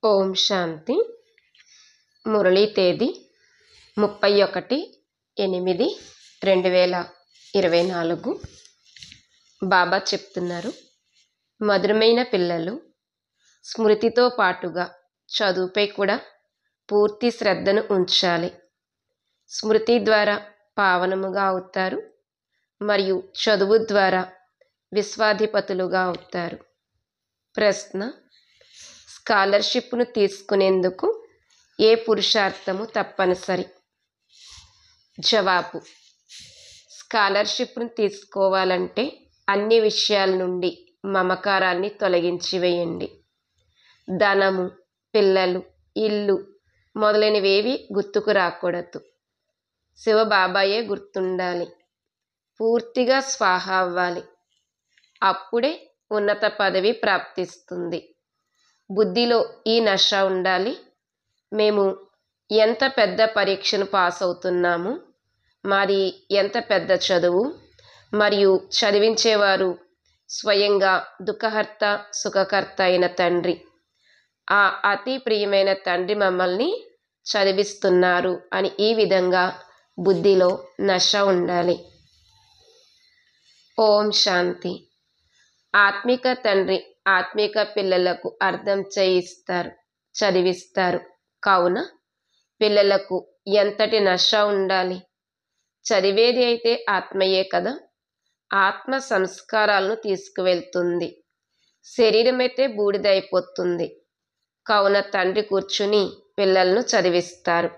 ఓం శాంతి. మురళీ తేదీ 31/8/2024. బాబా చెప్తున్నారు, మధురమైన పిల్లలు, స్మృతితో పాటుగా చదువుపై కూడా పూర్తి శ్రద్ధను ఉంచాలి. స్మృతి ద్వారా పావనముగా అవుతారు మరియు చదువు ద్వారా విశ్వాధిపతులుగా అవుతారు. ప్రశ్న: స్కాలర్షిప్ను తీసుకునేందుకు ఏ పురుషార్థము తప్పనిసరి? జవాబు: స్కాలర్షిప్ను తీసుకోవాలంటే అన్ని విషయాల నుండి మమకారాన్ని తొలగించి వేయండి. ధనము, పిల్లలు, ఇల్లు మొదలైనవేవి గుర్తుకు రాకూడదు. శివబాబాయే గుర్తుండాలి. పూర్తిగా స్వాహ అవ్వాలి. అప్పుడే ఉన్నత పదవి ప్రాప్తిస్తుంది. బుద్ధిలో ఈ నష ఉండాలి. మేము ఎంత పెద్ద పరీక్షను పాస్ అవుతున్నాము, మాది ఎంత పెద్ద చదువు, మరియు చదివించేవారు స్వయంగా దుఃఖహర్త సుఖకర్త అయిన తండ్రి. ఆ అతి ప్రియమైన తండ్రి మమ్మల్ని చదివిస్తున్నారు అని ఈ విధంగా బుద్ధిలో నష ఉండాలి. ఓం శాంతి. ఆత్మిక తండ్రి ఆత్మిక పిల్లలకు అర్థం చేయిస్తారు, చదివిస్తారు. కావున పిల్లలకు ఎంతటి నష ఉండాలి. చదివేది అయితే ఆత్మయే కదా. ఆత్మ సంస్కారాలను తీసుకువెళ్తుంది. శరీరమైతే బూడిదైపోతుంది. కావున తండ్రి కూర్చుని పిల్లలను చదివిస్తారు.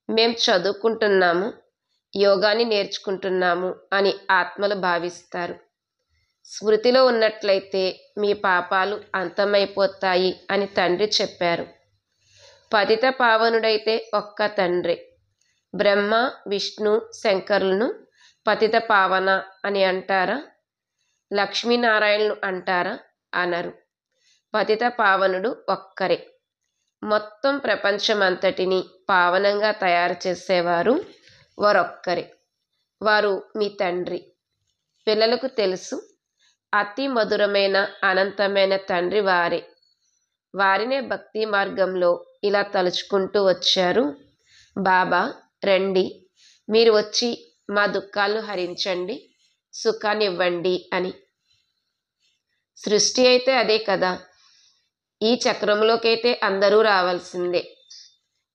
మేం చదువుకుంటున్నాము, యోగాన్ని నేర్చుకుంటున్నాము అని ఆత్మలు భావిస్తారు. స్మృతిలో ఉన్నట్లయితే మీ పాపాలు అంతమైపోతాయి అని తండ్రి చెప్పారు. పతిత పావనుడైతే ఒక్క తండ్రి. బ్రహ్మ, విష్ణు, శంకరులను పతిత పావన అని అంటారా? లక్ష్మీనారాయణులు అంటారా? అనరు. పతిత పావనుడు ఒక్కరే. మొత్తం ప్రపంచమంతటిని పావనంగా తయారు చేసేవారు వారొక్కరే. వారు మీ తండ్రి. పిల్లలకు తెలుసు, అతి మధురమైన అనంతమైన తండ్రి వారే. వారినే భక్తి మార్గంలో ఇలా తలుచుకుంటూ వచ్చారు. బాబా రండి, మీరు వచ్చి మా దుఃఖాలను హరించండి, సుఖాన్ని ఇవ్వండి అని. సృష్టి అయితే అదే కదా. ఈ చక్రంలోకైతే అందరూ రావాల్సిందే.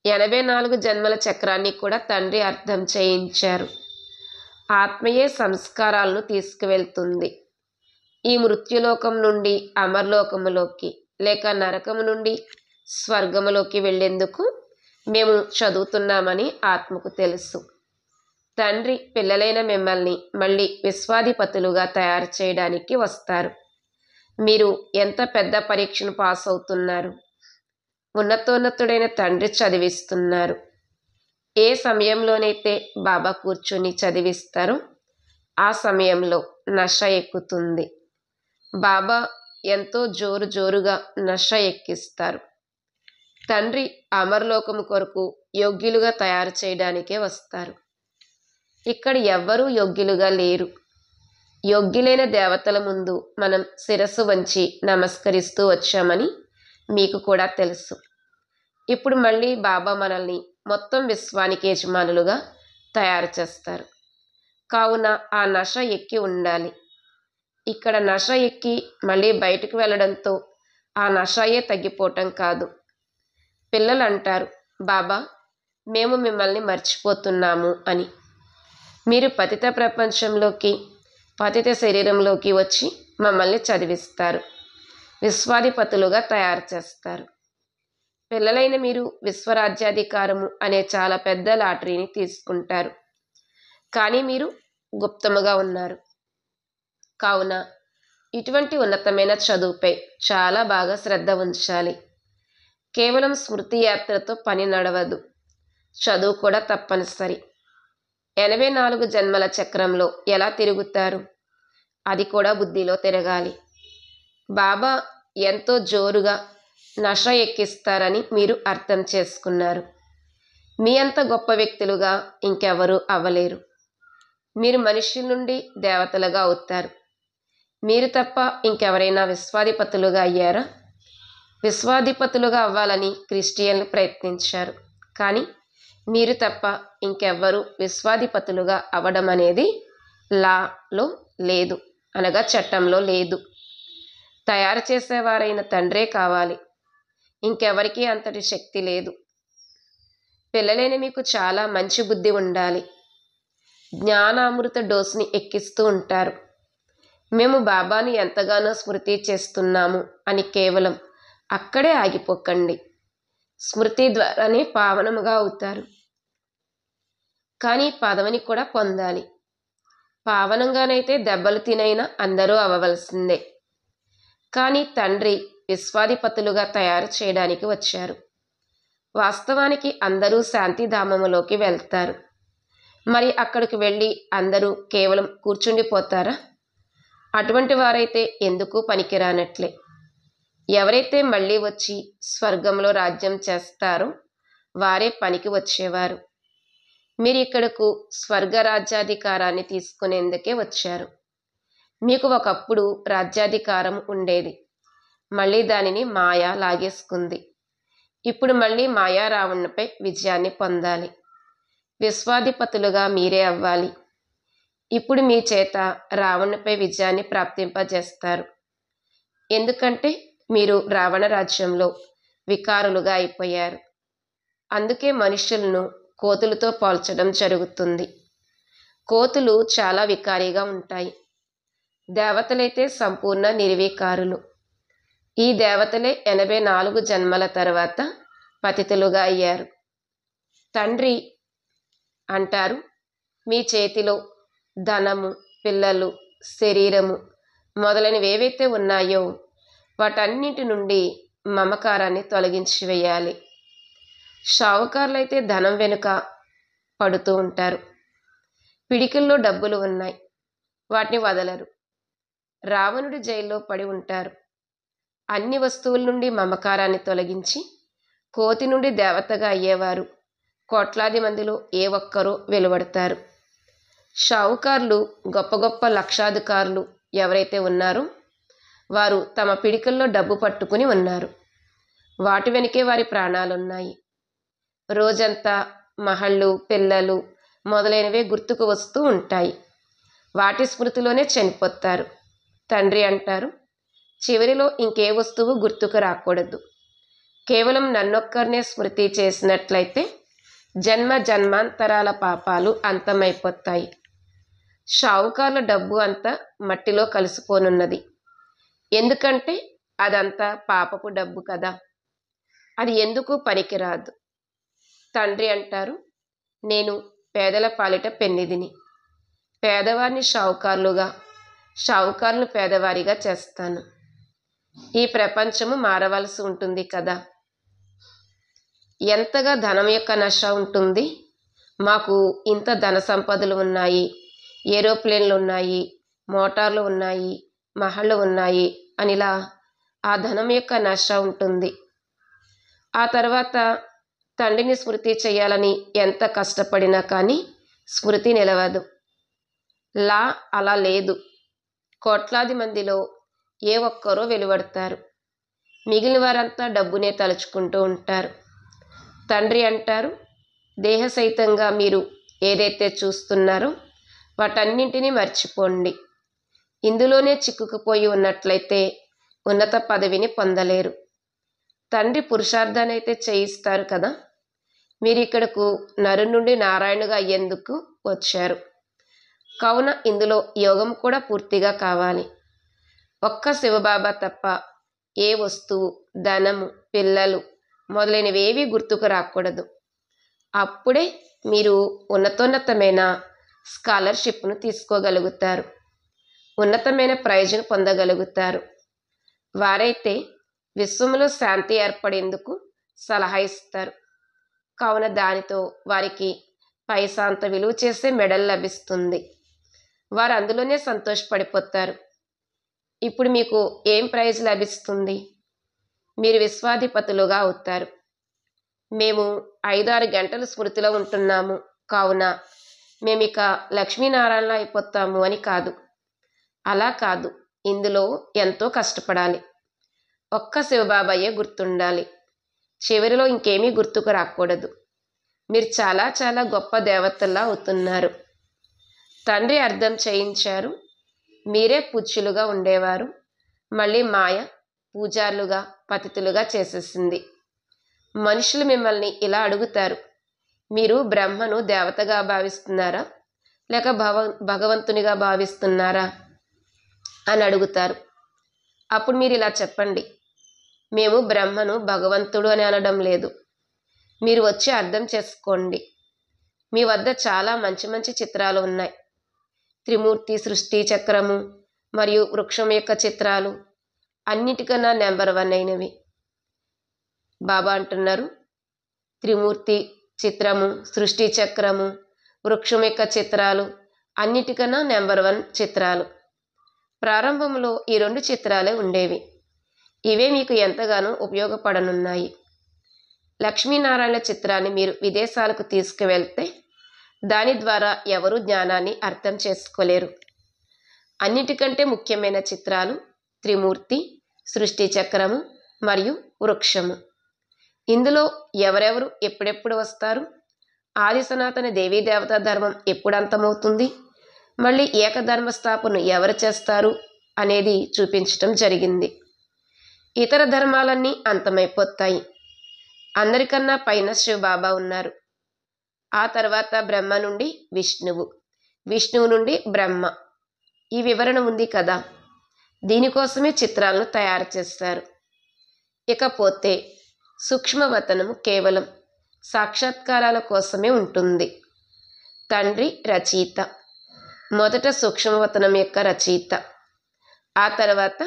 84 జన్మల చక్రాన్ని కూడా తండ్రి అర్థం చేయించారు. ఆత్మయే సంస్కారాలను తీసుకువెళ్తుంది. ఈ మృత్యులోకం నుండి అమర్లోకములోకి, లేక నరకము నుండి స్వర్గములోకి వెళ్లేందుకు మేము చదువుతున్నామని ఆత్మకు తెలుసు. తండ్రి పిల్లలైన మిమ్మల్ని మళ్ళీ విశ్వాధిపతులుగా తయారు చేయడానికి వస్తారు. మీరు ఎంత పెద్ద పరీక్షను పాస్ అవుతున్నారు. ఉన్నతోన్నతుడైన తండ్రి చదివిస్తున్నారు. ఏ సమయంలోనైతే బాబా కూర్చొని చదివిస్తారో ఆ సమయంలో నష ఎక్కుతుంది. బాబా ఎంతో జోరుగా నష ఎక్కిస్తారు. తండ్రి అమరలోకము కొరకు యోగ్యులుగా తయారు చేయడానికే వస్తారు. ఇక్కడ ఎవ్వరూ యోగ్యులుగా లేరు. యోగ్యులైన దేవతల ముందు మనం శిరస్సు వంచి నమస్కరిస్తూ వచ్చామని మీకు కూడా తెలుసు. ఇప్పుడు మళ్ళీ బాబా మనల్ని మొత్తం విశ్వానికి యజమానులుగా తయారు చేస్తారు. కావున ఆ నష ఎక్కి ఉండాలి. ఇక్కడ నష ఎక్కి మళ్ళీ బయటకు వెళ్ళడంతో ఆ నషయే తగ్గిపోవటం కాదు. పిల్లలు అంటారు, బాబా మేము మిమ్మల్ని మర్చిపోతున్నాము అని. మీరు పతిత ప్రపంచంలోకి, పతిత శరీరంలోకి వచ్చి మమ్మల్ని చదివిస్తారు, విశ్వాధిపతులుగా తయారు చేస్తారు. పిల్లలైన మీరు విశ్వరాజ్యాధికారము అనే చాలా పెద్ద లాటరీని తీసుకుంటారు. కానీ మీరు గుప్తముగా ఉన్నారు. కావున ఇటువంటి ఉన్నతమైన చదువుపై చాలా బాగా శ్రద్ధ ఉంచాలి. కేవలం స్మృతి యాత్రతో పని నడవదు. చదువు కూడా తప్పనిసరి. 84 జన్మల చక్రంలో ఎలా తిరుగుతారు? అది కూడా బుద్ధిలో తిరగాలి. బాబా ఎంతో జోరుగా నష ఎక్కిస్తారని మీరు అర్థం చేసుకున్నారు. మీ అంత గొప్ప వ్యక్తులుగా ఇంకెవరూ అవ్వలేరు. మీరు మనుష్యుల నుండి దేవతలుగా అవుతారు. మీరు తప్ప ఇంకెవరైనా విశ్వాధిపతులుగా అయ్యారా? విశ్వాధిపతులుగా అవ్వాలని క్రిస్టియన్లు ప్రయత్నించారు. కానీ మీరు తప్ప ఇంకెవ్వరూ విశ్వాధిపతులుగా అవ్వడం అనేది లాలో లేదు, అనగా చట్టంలో లేదు. తయారు చేసేవారైన తండ్రే కావాలి, ఇంకెవరికీ అంతటి శక్తి లేదు. పిల్లలైన మీకు చాలా మంచి బుద్ధి ఉండాలి. జ్ఞానామృత డోసుని ఎక్కిస్తూ ఉంటారు. మేము బాబాని ఎంతగానో స్మృతి చేస్తున్నాము అని కేవలం అక్కడే ఆగిపోకండి. స్మృతి ద్వారానే పావనముగా అవుతారు. కానీ పదవిని కూడా పొందాలి. పావనంగానైతే దెబ్బలు తినైనా అందరూ అవ్వవలసిందే. కానీ తండ్రి విశ్వాధిపతులుగా తయారు చేయడానికి వచ్చారు. వాస్తవానికి అందరూ శాంతిధామములోకి వెళ్తారు. మరి అక్కడికి వెళ్ళి అందరూ కేవలం కూర్చుండిపోతారా? అటువంటి వారైతే ఎందుకు పనికిరానట్లే. ఎవరైతే మళ్ళీ వచ్చి స్వర్గంలో రాజ్యం చేస్తారో వారే పనికి వచ్చేవారు. మీరు ఇక్కడకు స్వర్గ రాజ్యాధికారాన్ని తీసుకునేందుకే వచ్చారు. మీకు ఒకప్పుడు రాజ్యాధికారం ఉండేది, మళ్ళీ దానిని మాయా లాగేసుకుంది. ఇప్పుడు మళ్ళీ మాయా రావణునిపై విజయాన్ని పొందాలి. విశ్వాధిపతులుగా మీరే అవ్వాలి. ఇప్పుడు మీ చేత రావణునిపై విజయాన్ని ప్రాప్తింపజేస్తారు. ఎందుకంటే మీరు రావణ రాజ్యంలో వికారులుగా అయిపోయారు. అందుకే మనుషులను కోతులతో పోల్చడం జరుగుతుంది. కోతులు చాలా వికారీగా ఉంటాయి. దేవతలైతే సంపూర్ణ నిర్వికారులు. ఈ దేవతలే 84 జన్మల తర్వాత పతితులుగా అయ్యారు. తండ్రి అంటారు, మీ చేతిలో ధనము, పిల్లలు, శరీరము మొదలైనవి ఏవైతే ఉన్నాయో వాటన్నిటి నుండి మమకారాన్ని తొలగించి వేయాలి. షావుకారులైతే ధనం వెనుక పడుతూ ఉంటారు. పిడికిల్లో డబ్బులు ఉన్నాయి, వాటిని వదలరు. రావణుడి జైల్లో పడి ఉంటారు. అన్ని వస్తువుల నుండి మమకారాన్ని తొలగించి కోతి నుండి దేవతగా అయ్యేవారు కోట్లాది మందిలో ఏ ఒక్కరూ వెలువడతారు. షావుకారులు, గొప్ప గొప్ప లక్షాధికారులు ఎవరైతే ఉన్నారో వారు తమ పిడికల్లో డబ్బు పట్టుకుని ఉన్నారు. వాటి వెనుకే వారి ప్రాణాలున్నాయి. రోజంతా మహళ్ళు, పిల్లలు మొదలైనవే గుర్తుకు వస్తూ ఉంటాయి. వాటి స్మృతిలోనే చనిపోతారు. తండ్రి అంటారు, చివరిలో ఇంకే వస్తువు గుర్తుకు రాకూడదు. కేవలం నన్నొక్కరినే స్మృతి చేసినట్లయితే జన్మ జన్మాంతరాల పాపాలు అంతమైపోతాయి. షావుకారుల డబ్బు అంతా మట్టిలో కలిసిపోనున్నది. ఎందుకంటే అదంతా పాపపు డబ్బు కదా, అది ఎందుకు పనికిరాదు. తండ్రి అంటారు, నేను పేదల పాలిట పెన్నిదిని. పేదవారిని షావుకారులుగా, షావుకారులను పేదవారిగా చేస్తాను. ఈ ప్రపంచము మారవలసి ఉంటుంది కదా. ఎంతగా ధనం యొక్క నశ ఉంటుంది. మాకు ఇంత ధన సంపదలు ఉన్నాయి, ఏరోప్లేన్లు ఉన్నాయి, మోటార్లు ఉన్నాయి, మహళ్ళు ఉన్నాయి అనిలా ఆ ధనం యొక్క నశ ఉంటుంది. ఆ తర్వాత తండ్రిని స్మృతి చేయాలని ఎంత కష్టపడినా కానీ స్మృతి నిలవదు. అలా లేదు. కోట్లాది మందిలో ఏ ఒక్కరో వెలువడతారు. మిగిలిన వారంతా డబ్బునే తలుచుకుంటూ ఉంటారు. తండ్రి అంటారు, దేహసహితంగా మీరు ఏదైతే చూస్తున్నారో వాటన్నింటినీ మర్చిపోండి. ఇందులోనే చిక్కుకుపోయి ఉన్నట్లయితే ఉన్నత పదవిని పొందలేరు. తండ్రి పురుషార్థాన్ని అయితే చేయిస్తారు కదా. మీరు ఇక్కడకు నరు నుండి నారాయణుగా అయ్యేందుకు వచ్చారు. కావున ఇందులో యోగం కూడా పూర్తిగా కావాలి. ఒక్క శివబాబా తప్ప ఏ వస్తువు, ధనము, పిల్లలు మొదలైనవేవి గుర్తుకు రాకూడదు. అప్పుడే మీరు ఉన్నతోన్నతమైన స్కాలర్షిప్ను తీసుకోగలుగుతారు, ఉన్నతమైన ప్రైజ్ను పొందగలుగుతారు. వారైతే విశ్వంలో శాంతి ఏర్పడేందుకు సలహా ఇస్తారు. కావున దానితో వారికి పైసా అంత విలువ చేసే మెడల్ లభిస్తుంది. వారు అందులోనే సంతోషపడిపోతారు. ఇప్పుడు మీకు ఏం ప్రైజ్ లభిస్తుంది? మీరు విశ్వాధిపతులుగా అవుతారు. మేము 5-6 గంటలు స్మృతిలో ఉంటున్నాము కావున మేమిక లక్ష్మీనారాయణలా అయిపోతాము అని కాదు. అలా కాదు. ఇందులో ఎంతో కష్టపడాలి. ఒక్క శివబాబాయే గుర్తుండాలి. చివరిలో ఇంకేమీ గుర్తుకు రాకూడదు. మీరు చాలా చాలా గొప్ప దేవతల్లా అవుతున్నారు. తండ్రి అర్థం చేయించారు. మీరే పూజ్యులుగా ఉండేవారు. మళ్ళీ మాయ పూజారులుగా పతితులుగా చేసేసింది. మనుషులు మిమ్మల్ని ఇలా అడుగుతారు, మీరు బ్రహ్మను దేవతగా భావిస్తున్నారా లేక భగవంతునిగా భావిస్తున్నారా అని అడుగుతారు. అప్పుడు మీరు ఇలా చెప్పండి, మేము బ్రహ్మను భగవంతుడు అని అనడం లేదు. మీరు వచ్చి అర్థం చేసుకోండి. మీ వద్ద చాలా మంచి మంచి చిత్రాలు ఉన్నాయి. త్రిమూర్తి సృష్టి చక్రము మరియు వృక్షం యొక్క చిత్రాలు అన్నిటికన్నా నెంబర్ 1 అయినవి. బాబా అంటున్నారు, త్రిమూర్తి చిత్రము, సృష్టి చక్రము, వృక్షం యొక్క చిత్రాలు అన్నిటికన్నా నెంబర్ 1 చిత్రాలు. ప్రారంభంలో ఈ 2 చిత్రాలే ఉండేవి. ఇవే మీకు ఎంతగానో ఉపయోగపడనున్నాయి. లక్ష్మీనారాయణ చిత్రాన్ని మీరు విదేశాలకు తీసుకువెళ్తే దాని ద్వారా ఎవరు జ్ఞానాన్ని అర్థం చేసుకోలేరు. అన్నిటికంటే ముఖ్యమైన చిత్రాలు త్రిమూర్తి, సృష్టి చక్రము మరియు వృక్షము. ఇందులో ఎవరెవరు ఎప్పుడెప్పుడు వస్తారు, ఆది సనాతన దేవీ దేవతా ధర్మం ఎప్పుడు అంతమవుతుంది, మళ్ళీ ఏకధర్మ స్థాపన ఎవరు చేస్తారు అనేది చూపించటం జరిగింది. ఇతర ధర్మాలన్నీ అంతమైపోతాయి. అందరికన్నా పైన శివబాబా ఉన్నారు. ఆ తర్వాత బ్రహ్మ నుండి విష్ణువు, విష్ణువు నుండి బ్రహ్మ. ఈ వివరణ ఉంది కదా. దీనికోసమే చిత్రాలను తయారు చేస్తారు. ఇకపోతే సూక్ష్మవతనము కేవలం సాక్షాత్కారాల కోసమే ఉంటుంది. తండ్రి రచయిత, మొదట సూక్ష్మవతనం యొక్క రచయిత, ఆ తర్వాత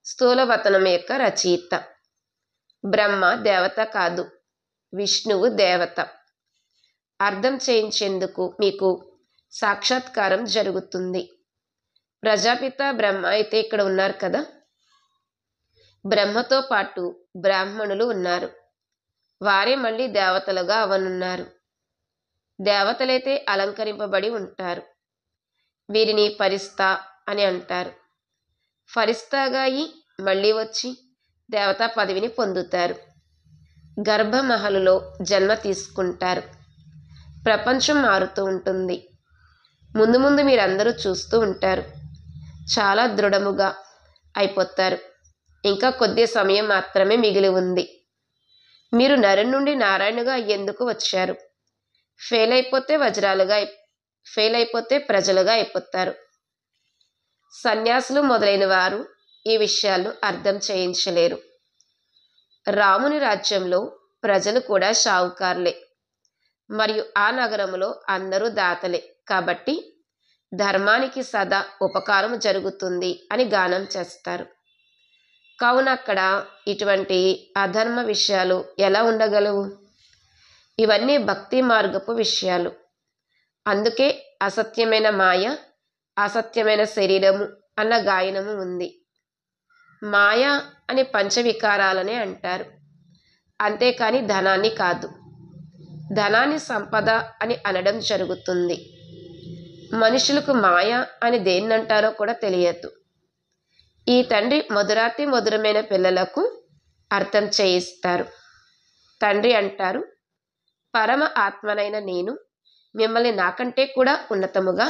స్థూలవతనం యొక్క రచయిత. బ్రహ్మ దేవత కాదు, విష్ణువు దేవత. అర్థం చేయించేందుకు మీకు సాక్షాత్కారం జరుగుతుంది. ప్రజాపిత బ్రహ్మ అయితే ఇక్కడ ఉన్నారు కదా. బ్రహ్మతో పాటు బ్రాహ్మణులు ఉన్నారు. వారే మళ్ళీ దేవతలుగా అవనున్నారు. దేవతలైతే అలంకరింపబడి ఉంటారు. వీరిని ఫరిస్తా అని అంటారు. ఫరిస్తాగా అయి మళ్ళీ వచ్చి దేవతా పదవిని పొందుతారు. గర్భమహలులో జన్మ తీసుకుంటారు. ప్రపంచం మారుతూ ఉంటుంది. ముందు ముందు మీరందరూ చూస్తూ ఉంటారు. చాలా దృఢముగా అయిపోతారు. ఇంకా కొద్ది సమయం మాత్రమే మిగిలి ఉంది. మీరు నరుని నుండి నారాయణుగా అయ్యేందుకు వచ్చారు. ఫెయిల్ అయిపోతే ప్రజలుగా అయిపోతారు. సన్యాసులు మొదలైన వారు ఈ విషయాలను అర్థం చేయించలేరు. రాముని రాజ్యంలో ప్రజలు కూడా షావుకారులే, మరియు ఆ నగరంలో అందరూ దాతలే. కాబట్టి ధర్మానికి సదా ఉపకారం జరుగుతుంది అని గానం చేస్తారు. కావున అక్కడ ఇటువంటి అధర్మ విషయాలు ఎలా ఉండగలవు? ఇవన్నీ భక్తి మార్గపు విషయాలు. అందుకే అసత్యమైన మాయ, అసత్యమైన శరీరము అన్న గాయనము ఉంది. మాయ అని పంచవికారాలనే అంటారు, అంతేకాని ధనాన్ని కాదు. ధనాన్ని సంపద అని అనడం జరుగుతుంది. మనుషులకు మాయ అని దేన్నంటారో కూడా తెలియదు. ఈ తండ్రి మధురాతి మధురమైన పిల్లలకు అర్థం చేయిస్తారు. తండ్రి అంటారు, పరమ ఆత్మనైన నేను మిమ్మల్ని నాకంటే కూడా ఉన్నతముగా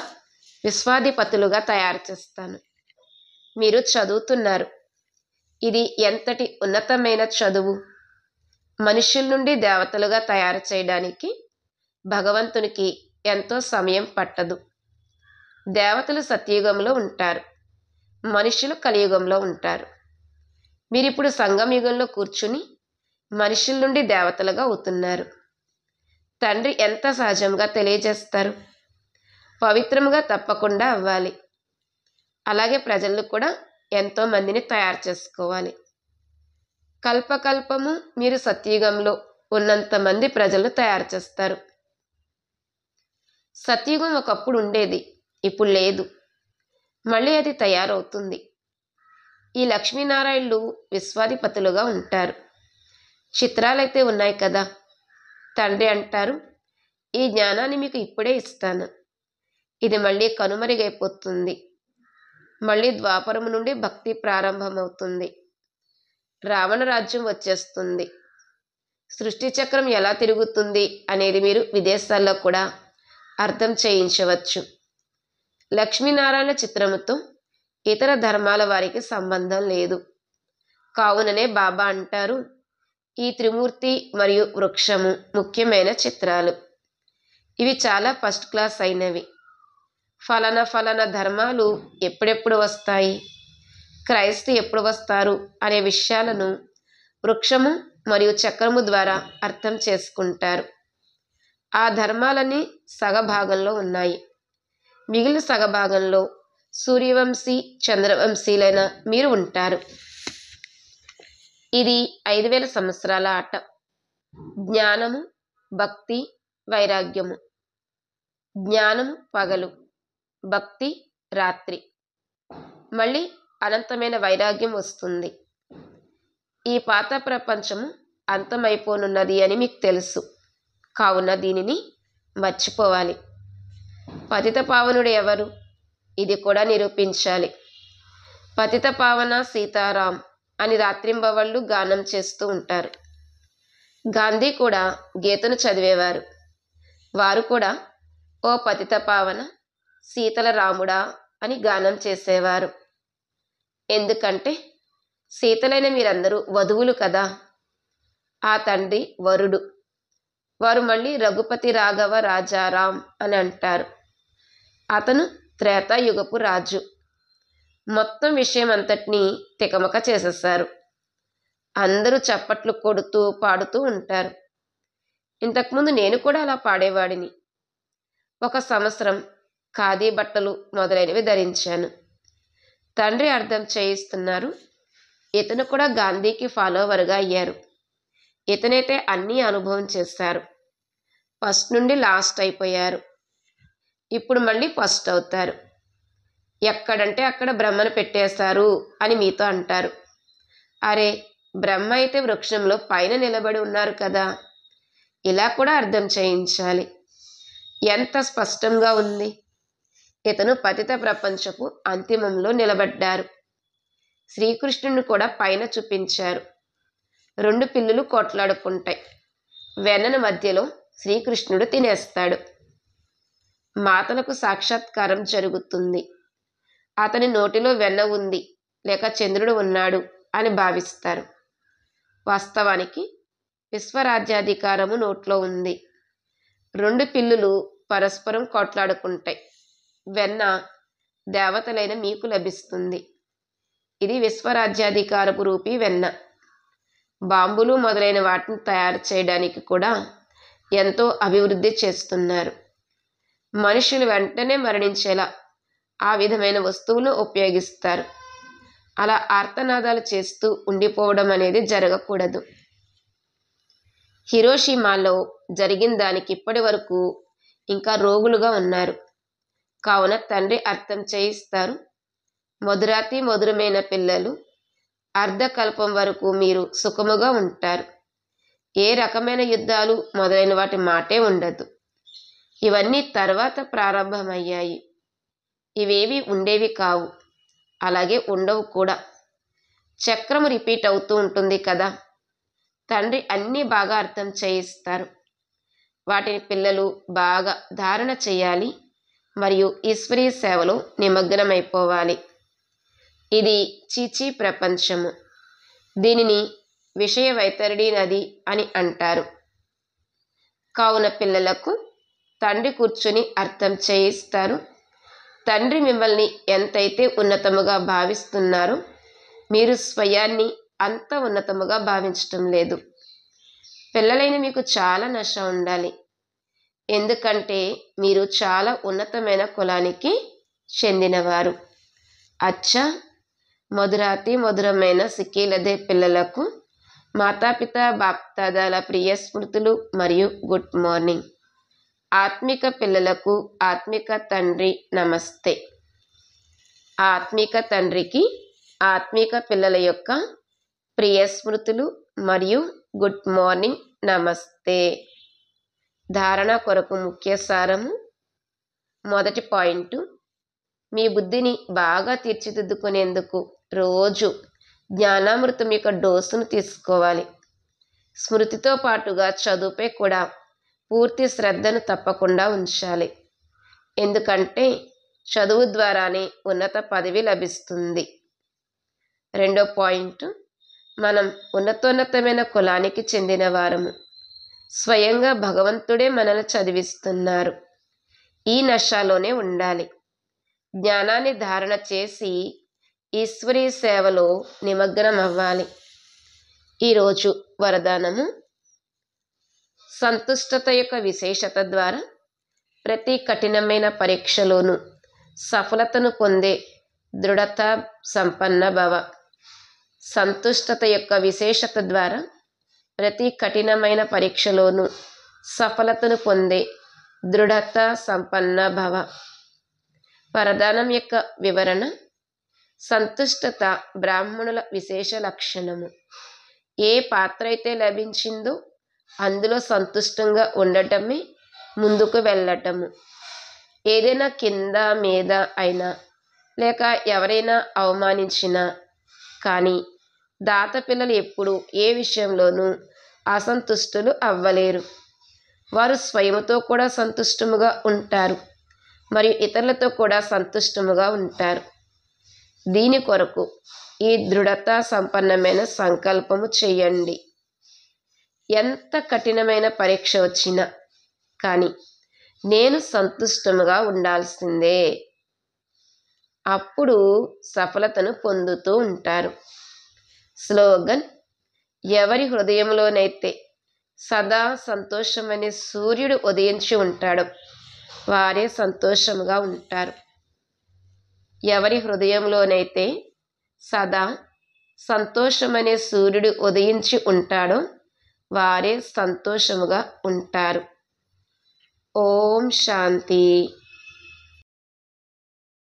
విశ్వాధిపతులుగా తయారు చేస్తాను. మీరు చదువుతున్నారు. ఇది ఎంతటి ఉన్నతమైన చదువు! మనుష్యుల నుండి దేవతలుగా తయారు చేయడానికి భగవంతునికి ఎంతో సమయం పట్టదు. దేవతలు సత్యయుగంలో ఉంటారు, మనుషులు కలియుగంలో ఉంటారు. మీరిప్పుడు సంగమయుగంలో కూర్చుని మనుషుల నుండి దేవతలుగా అవుతున్నారు. తండ్రి ఎంత సహజంగా తెలియజేస్తారు. పవిత్రముగా తప్పకుండా అవ్వాలి. అలాగే ప్రజలు కూడా ఎంతో మందిని తయారు చేసుకోవాలి. కల్పకల్పము మీరు సత్యయుగంలో ఉన్నంత మంది ప్రజలను తయారు చేస్తారు. సత్యయుగం ఒకప్పుడు ఉండేది, ఇప్పుడు లేదు. మళ్ళీ అది తయారవుతుంది. ఈ లక్ష్మీనారాయణులు విశ్వాధిపతులుగా ఉంటారు. చిత్రాలైతే ఉన్నాయి కదా. తండ్రి అంటారు, ఈ జ్ఞానాన్ని మీకు ఇప్పుడే ఇస్తాను. ఇది మళ్ళీ కనుమరుగైపోతుంది. మళ్ళీ ద్వాపరము నుండి భక్తి ప్రారంభమవుతుంది. రావణ రాజ్యం వచ్చేస్తుంది. సృష్టి చక్రం ఎలా తిరుగుతుంది అనేది మీరు విదేశాల్లో కూడా అర్థం చేయించవచ్చు. లక్ష్మీనారాయణ చిత్రముతో ఇతర ధర్మాల వారికి సంబంధం లేదు. కావుననే బాబా అంటారు, ఈ త్రిమూర్తి మరియు వృక్షము ముఖ్యమైన చిత్రాలు. ఇవి చాలా ఫస్ట్ క్లాస్ అయినవి. ఫలానా ధర్మాలు ఎప్పుడెప్పుడు వస్తాయి, క్రైస్తు ఎప్పుడు వస్తారు అనే విషయాలను వృక్షము మరియు చక్రము ద్వారా అర్థం చేసుకుంటారు. ఆ ధర్మాలన్నీ సగభాగంలో ఉన్నాయి. మిగిలిన సగభాగంలో సూర్యవంశీ చంద్రవంశీలైన మీరు ఉంటారు. ఇది 5000 సంవత్సరాల ఆట. జ్ఞానము, భక్తి, వైరాగ్యము. జ్ఞానము పగలు, భక్తి రాత్రి. మళ్ళీ అనంతమైన వైరాగ్యం వస్తుంది. ఈ పాత ప్రపంచము అంతమైపోనున్నది అని మీకు తెలుసు. కావున దీనిని మర్చిపోవాలి. పతిత పావనుడు ఎవరు? ఇది కూడా నిరూపించాలి. పతిత పావన సీతారాం అని రాత్రింబవళ్ళు గానం చేస్తూ ఉంటారు. గాంధీ కూడా గీతను చదివేవారు. వారు కూడా ఓ పతిత పావన సీతల రాముడా అని గానం చేసేవారు. ఎందుకంటే సీతలైన మీరందరూ వధువులు కదా. ఆ తండ్రి వరుడు. వారు మళ్ళీ రఘుపతి రాఘవ రాజారాం అని అంటారు. అతను త్రేతాయుగపు రాజు. మొత్తం విషయం అంతటినీ తికమక చేసేసారు. అందరూ చప్పట్లు కొడుతూ పాడుతూ ఉంటారు. ఇంతకుముందు నేను కూడా అలా పాడేవాడిని. 1 సంవత్సరం ఖాదీ బట్టలు మొదలైనవి ధరించాను. తండ్రి అర్థం చేయిస్తున్నారు. ఇతను కూడా గాంధీకి ఫాలోవర్గా అయ్యారు. ఇతనైతే అన్నీ అనుభవం చేశారు. ఫస్ట్ నుండి లాస్ట్ అయిపోయారు. ఇప్పుడు మళ్ళీ ఫస్ట్ అవుతారు. ఎక్కడంటే అక్కడ బ్రహ్మను పెట్టేశారు అని మీతో అంటారు. అరే, బ్రహ్మ అయితే వృక్షంలో పైన నిలబడి ఉన్నారు కదా. ఇలా కూడా అర్థం చేయించాలి. ఎంత స్పష్టంగా ఉంది. ఇతను పతిత ప్రపంచపు అంతిమంలో నిలబడ్డారు. శ్రీకృష్ణుని కూడా పైన చూపించారు. 2 పిల్లులు కొట్లాడుకుంటాయి. వెన్నను మధ్యలో శ్రీకృష్ణుడు తినేస్తాడు. మాతలకు సాక్షాత్కారం జరుగుతుంది. అతని నోటిలో వెన్న ఉంది లేక చంద్రుడు ఉన్నాడు అని భావిస్తారు. వాస్తవానికి విశ్వరాజ్యాధికారము నోట్లో ఉంది. 2 పిల్లులు పరస్పరం కొట్లాడుకుంటాయి. వెన్న దేవతలైన మీకు లభిస్తుంది. ఇది విశ్వరాజ్యాధికారపు రూపీ వెన్న. బాంబులు మొదలైన వాటిని తయారు చేయడానికి కూడా ఎంతో అభివృద్ధి చేస్తున్నారు. మనుషులు వెంటనే మరణించేలా ఆ విధమైన వస్తువులను ఉపయోగిస్తారు. అలా ఆర్తనాదాలు చేస్తూ ఉండిపోవడం అనేది జరగకూడదు. హిరోషిమాలో జరిగిన దానికి ఇప్పటి వరకు ఇంకా రోగులుగా ఉన్నారు. కావున తండ్రి అర్థం చేయిస్తారు. మధురాతి మధురమైన పిల్లలు, అర్ధకల్పం వరకు మీరు సుఖముగా ఉంటారు. ఏ రకమైన యుద్ధాలు మొదలైన వాటి మాటే ఉండదు. ఇవన్నీ తర్వాత ప్రారంభమయ్యాయి. ఇవేవి ఉండేవి కావు, అలాగే ఉండవు కూడా. చక్రము రిపీట్ అవుతూ ఉంటుంది కదా. తండ్రి అన్నీ బాగా అర్థం చేయిస్తారు. వాటిని పిల్లలు బాగా ధారణ చేయాలి మరియు ఈశ్వరీయ సేవలో నిమగ్నమైపోవాలి. ఇది చీచీ ప్రపంచము. దీనిని విషయ వైతరిణి నది అని అంటారు. కావున పిల్లలకు తండ్రి కూర్చుని అర్థం చేయిస్తారు. తండ్రి మిమ్మల్ని ఎంతైతే ఉన్నతముగా భావిస్తున్నారో మీరు స్వయాన్ని అంత ఉన్నతముగా భావించటం లేదు. పిల్లలైన మీకు చాలా నశ ఉండాలి. ఎందుకంటే మీరు చాలా ఉన్నతమైన కులానికి చెందినవారు. అచ్చా, మధురాతి మధురమైన సిక్కీలదే పిల్లలకు మాతాపిత బాప్దాదాల ప్రియ స్మృతులు మరియు గుడ్ మార్నింగ్. ఆత్మిక పిల్లలకు ఆత్మిక తండ్రి నమస్తే. ఆత్మిక తండ్రికి ఆత్మిక పిల్లల యొక్క ప్రియ స్మృతులు మరియు గుడ్ మార్నింగ్ నమస్తే. ధారణ కొరకు ముఖ్య సారము. మొదటి పాయింట్, మీ బుద్ధిని బాగా తీర్చిదిద్దుకునేందుకు రోజు జ్ఞానామృతం యొక్క డోసును తీసుకోవాలి. స్మృతితో పాటుగా చదువుపై కూడా పూర్తి శ్రద్ధను తప్పకుండా ఉంచాలి. ఎందుకంటే చదువు ద్వారానే ఉన్నత పదవి లభిస్తుంది. రెండో పాయింట్, మనం ఉన్నతోన్నతమైన కులానికి చెందిన వారము. స్వయంగా భగవంతుడే మనల్ని చదివిస్తున్నారు. ఈ నశాలోనే ఉండాలి. జ్ఞానాన్ని ధారణ చేసి ఈశ్వరీ సేవలో నిమగ్నం అవ్వాలి. ఈరోజు వరదానము, సంతుష్టత యొక్క విశేషత ద్వారా ప్రతి కఠినమైన పరీక్షలోనూ సఫలతను పొందే దృఢత సంపన్న భవ. సంతుష్టత యొక్క విశేషత ద్వారా ప్రతి కఠినమైన పరీక్షలోనూ సఫలతను పొందే దృఢత సంపన్న భవ. వరదానం యొక్క వివరణ. సంతుష్టత బ్రాహ్మణుల విశేష లక్షణము. ఏ పాత్ర అయితే లభించిందో అందులో సంతుష్టంగా ఉండటమే ముందుకు వెళ్ళటము. ఏదైనా కింద మీద అయినా లేక ఎవరైనా అవమానించినా కానీ దాత పిల్లలు ఎప్పుడు ఏ విషయంలోనూ అసంతుష్టులు అవ్వలేరు. వారు స్వయముతో కూడా సంతుష్టముగా ఉంటారు మరియు ఇతరులతో కూడా సంతుష్టముగా ఉంటారు. దీని కొరకు ఈ దృఢత సంపన్నమైన సంకల్పము చేయండి. ఎంత కఠినమైన పరీక్ష వచ్చినా కానీ నేను సంతుష్టముగా ఉండాల్సిందే. అప్పుడు సఫలతను పొందుతూ ఉంటారు. స్లోగన్. ఎవరి హృదయంలోనైతే సదా సంతోషమనే సూర్యుడు ఉదయించి ఉంటాడో వారే సంతోషముగా ఉంటారు. ఎవరి హృదయంలోనైతే సదా సంతోషమనే సూర్యుడు ఉదయించి ఉంటాడో వారే సంతోషముగా ఉంటారు. ఓం శాంతి.